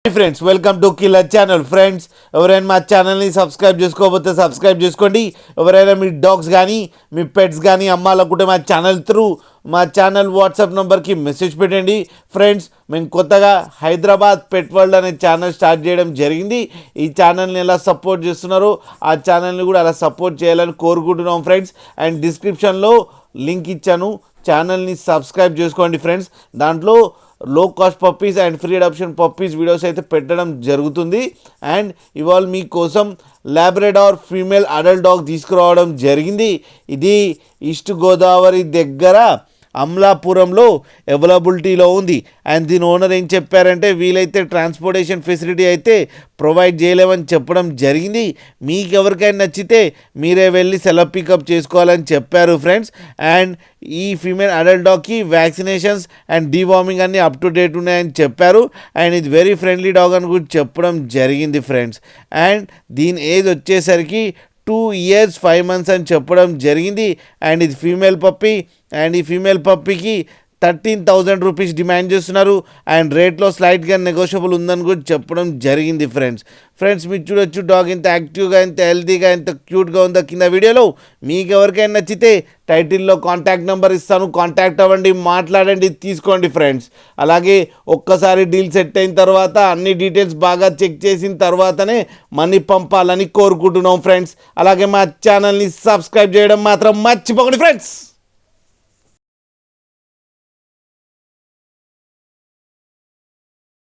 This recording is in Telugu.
Friends welcome to killer channel. Friends ఎవరైనా మా ఛానల్ని సబ్స్క్రైబ్ చేసుకోకపోతే సబ్స్క్రైబ్ చేసుకోండి. ఎవరైనా మీ డాగ్స్ కానీ మీ పెట్స్ కానీ అమ్మాలనుకుంటే మా ఛానల్ వాట్సాప్ నెంబర్కి మెసేజ్ పెట్టండి. ఫ్రెండ్స్ మేము కొత్తగా హైదరాబాద్ పెట్ వరల్డ్ అనే ఛానల్ స్టార్ట్ చేయడం జరిగింది. ఈ ఛానల్ని ఎలా సపోర్ట్ చేస్తున్నారో ఆ ఛానల్ని కూడా అలా సపోర్ట్ చేయాలని కోరుకుంటున్నాం ఫ్రెండ్స్. అండ్ డిస్క్రిప్షన్లో లింక్ ఇచ్చాను, ఛానల్ని సబ్స్క్రైబ్ చేసుకోండి ఫ్రెండ్స్. దాంట్లో లో cost puppies and free adoption puppies videos అయితే పెట్టడం జరుగుతుంది. అండ్ ఇవాళ మీకోసం లాబ్రడార్ ఫీమేల్ అడల్ట్ డాగ్ తీసుకురావడం జరిగింది. ఇది ఈస్ట్ గోదావరి దగ్గర అమలాపురంలో అవైలబిలిటీలో ఉంది. అండ్ దీని ఓనర్ ఏం చెప్పారంటే వీలైతే ట్రాన్స్పోర్టేషన్ ఫెసిలిటీ అయితే ప్రొవైడ్ చేయలేమని చెప్పడం జరిగింది. మీకు ఎవరికైనా నచ్చితే మీరే వెళ్ళి సెలవు పికప్ చేసుకోవాలని చెప్పారు ఫ్రెండ్స్. అండ్ ఈ ఫీమేల్ అడల్ట్ డాగ్కి వ్యాక్సినేషన్స్ అండ్ డీవార్మింగ్ అన్నీ అప్ టు డేట్ ఉన్నాయని చెప్పారు. అండ్ ఇది వెరీ ఫ్రెండ్లీ డాగ్ అని కూడా చెప్పడం జరిగింది ఫ్రెండ్స్. అండ్ దీని ఏజ్ వచ్చేసరికి 2 years 5 months అని చెప్పడం జరిగింది. అండ్ ఇది ఫీమేల్ పప్పీ. అండ్ ఈ ఫీమేల్ పప్పీకి 13,000 రూపీస్ డిమాండ్ చేస్తున్నారు. అండ్ రేట్లో స్లైట్గా నెగోషియబుల్ ఉందని కూడా చెప్పడం జరిగింది ఫ్రెండ్స్ మీరు చూడొచ్చు డాగ్ ఎంత యాక్టివ్గా, ఎంత హెల్తీగా, ఎంత క్యూట్గా ఉందో కింద వీడియోలో. మీకు ఎవరికైనా నచ్చితే టైటిల్లో కాంటాక్ట్ నెంబర్ ఇస్తాను, కాంటాక్ట్ అవ్వండి, మాట్లాడండి, తీసుకోండి ఫ్రెండ్స్. అలాగే ఒక్కసారి డీల్ సెట్ అయిన తర్వాత అన్ని డీటెయిల్స్ బాగా చెక్ చేసిన తర్వాతనే మనీ పంపాలని కోరుకుంటున్నాం ఫ్రెండ్స్. అలాగే మా ఛానల్ని సబ్స్క్రైబ్ చేయడం మాత్రం మర్చిపోకండి ఫ్రెండ్స్.